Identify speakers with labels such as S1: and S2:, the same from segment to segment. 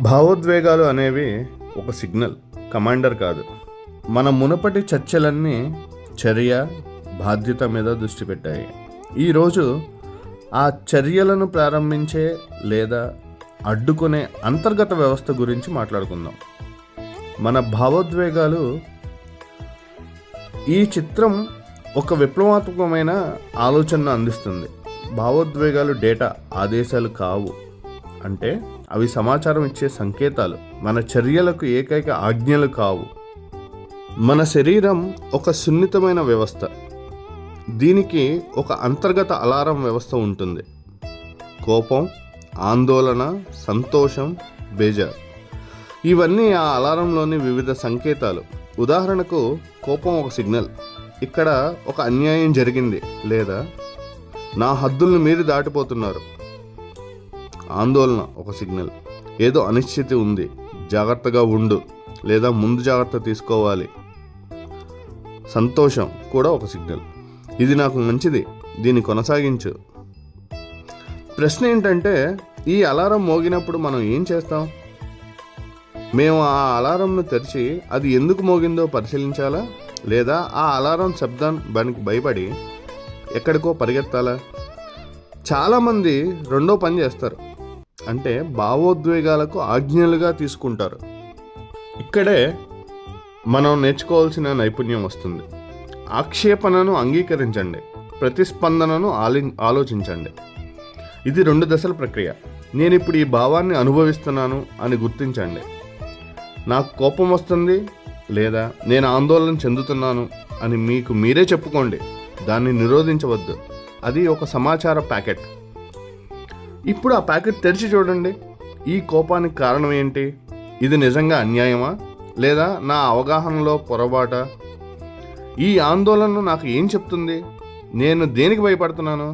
S1: భావోద్వేగాలు అనేవి ఒక సిగ్నల్, కమాండర్ కాదు. మన మునుపటి చర్చలన్నీ చర్య, బాధ్యత మీద దృష్టి పెట్టాయి. ఈరోజు ఆ చర్యలను ప్రారంభించే లేదా అడ్డుకునే అంతర్గత వ్యవస్థ గురించి మాట్లాడుకుందాం. మన భావోద్వేగాలు. ఈ చిత్రం ఒక విప్లవాత్మకమైన ఆలోచనను అందిస్తుంది. భావోద్వేగాలు డేటా, ఆదేశాలు కావు. అంటే అవి సమాచారం ఇచ్చే సంకేతాలు, మన చర్యలకు ఏకైక ఆజ్ఞలు కావు. మన శరీరం ఒక సున్నితమైన వ్యవస్థ. దీనికి ఒక అంతర్గత అలారం వ్యవస్థ ఉంటుంది. కోపం, ఆందోళన, సంతోషం, బేజార్, ఇవన్నీ ఆ అలారంలోని వివిధ సంకేతాలు. ఉదాహరణకు, కోపం ఒక సిగ్నల్. ఇక్కడ ఒక అన్యాయం జరిగింది లేదా నా హద్దులను మీరి దాటిపోతున్నారు. ఆందోళన ఒక సిగ్నల్. ఏదో అనిశ్చితి ఉంది, జాగ్రత్తగా ఉండు లేదా ముందు జాగ్రత్త తీసుకోవాలి. సంతోషం కూడా ఒక సిగ్నల్. ఇది నాకు మంచిది, దీన్ని కొనసాగించు. ప్రశ్న ఏంటంటే, ఈ అలారం మోగినప్పుడు మనం ఏం చేస్తాం? మేము ఆ అలారంను తెరిచి అది ఎందుకు మోగిందో పరిశీలించాలా, లేదా ఆ అలారం శబ్దానికి భయపడి ఎక్కడికో పరిగెత్తాలా? చాలామంది రెండో పని చేస్తారు. అంటే భావోద్వేగాలకు ఆజ్ఞలుగా తీసుకుంటారు. ఇక్కడే మనం నేర్చుకోవాల్సిన నైపుణ్యం వస్తుంది. ఆక్షేపణను అంగీకరించండి, ప్రతిస్పందనను ఆలోచించండి. ఇది 2 దశల ప్రక్రియ. నేను ఇప్పుడు ఈ భావాన్ని అనుభవిస్తున్నాను అని గుర్తించండి. నాకు కోపం వస్తుంది లేదా నేను ఆందోళన చెందుతున్నాను అని మీకు మీరే చెప్పుకోండి. దాన్ని నిరోధించవద్దు. అది ఒక సమాచార ప్యాకెట్. ఇప్పుడు ఆ ప్యాకెట్ తెరిచి చూడండి. ఈ కోపానికి కారణం ఏంటి? ఇది నిజంగా అన్యాయమా లేదా నా అవగాహనలో పొరపాట? ఈ ఆందోళన నాకు ఏం చెప్తుంది? నేను దేనికి భయపడుతున్నాను?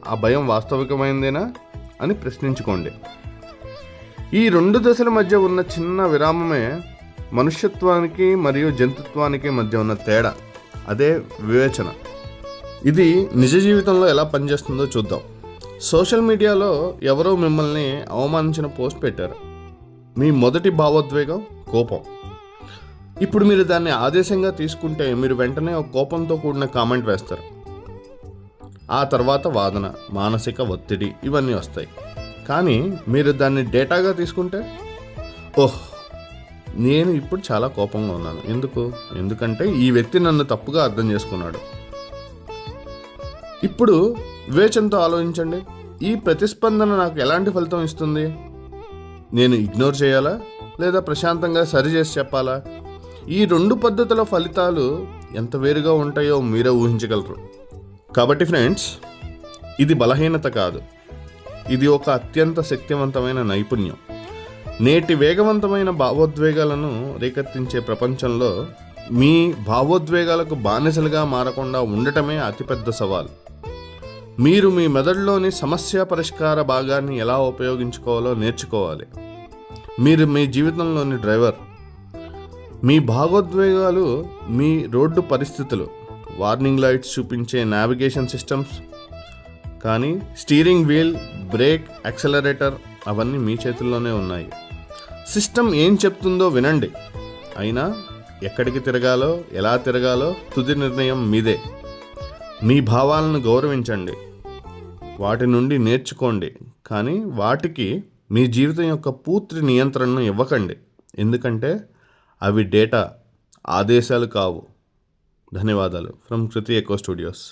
S1: ఆ భయం వాస్తవికమైందేనా అని ప్రశ్నించుకోండి. ఈ 2 దశల మధ్య ఉన్న చిన్న విరామమే మనుష్యత్వానికి మరియు జంతుత్వానికి మధ్య ఉన్న తేడా. అదే వివేచన. ఇది నిజ జీవితంలో ఎలా పనిచేస్తుందో చూద్దాం. సోషల్ మీడియాలో ఎవరో మిమ్మల్ని అవమానించిన పోస్ట్ పెట్టారు. మీ మొదటి భావోద్వేగం కోపం. ఇప్పుడు మీరు దాన్ని ఆదేశంగా తీసుకుంటే మీరు వెంటనే ఒక కోపంతో కూడిన కామెంట్ వేస్తారు. ఆ తర్వాత వాదన, మానసిక ఒత్తిడి ఇవన్నీ వస్తాయి. కానీ మీరు దాన్ని డేటాగా తీసుకుంటే, నేను ఇప్పుడు చాలా కోపంగా ఉన్నాను. ఎందుకంటే ఈ వ్యక్తి నన్ను తప్పుగా అర్థం చేసుకున్నాడు. ఇప్పుడు వివేచనతో ఆలోచించండి. ఈ ప్రతిస్పందన నాకు ఎలాంటి ఫలితం ఇస్తుంది? నేను ఇగ్నోర్ చేయాలా లేదా ప్రశాంతంగా సరిచేసి చెప్పాలా? ఈ 2 పద్ధతుల ఫలితాలు ఎంత వేరుగా ఉంటాయో మీరే ఊహించగలరు. కాబట్టి ఫ్రెండ్స్, ఇది బలహీనత కాదు, ఇది ఒక అత్యంత శక్తివంతమైన నైపుణ్యం. నేటి వేగవంతమైన భావోద్వేగాలను రేకెత్తించే ప్రపంచంలో మీ భావోద్వేగాలకు బానిసలుగా మారకుండా ఉండటమే అతిపెద్ద సవాల్. మీరు మీ మెదడులోని సమస్య పరిష్కార భాగాన్ని ఎలా ఉపయోగించుకోవాలో నేర్చుకోవాలి. మీరు మీ జీవితంలోని డ్రైవర్. మీ భావోద్వేగాలు మీ రోడ్డు పరిస్థితులు, వార్నింగ్ లైట్స్ చూపించే నావిగేషన్ సిస్టమ్స్. కానీ స్టీరింగ్ వీల్, బ్రేక్, యాక్సలరేటర్ అవన్నీ మీ చేతుల్లోనే ఉన్నాయి. సిస్టమ్ ఏం చెప్తుందో వినండి. అయినా ఎక్కడికి తిరగాలో, ఎలా తిరగాలో తుది నిర్ణయం మీదే. మీ భావాలను గౌరవించండి, వాటి నుండి నేర్చుకోండి. కానీ వాటికి మీ జీవితం యొక్క పూర్తి నియంత్రణను ఇవ్వకండి. ఎందుకంటే అవి డేటా, ఆదేశాలు కావు. ధన్యవాదాలు. From Kriti Eco studios.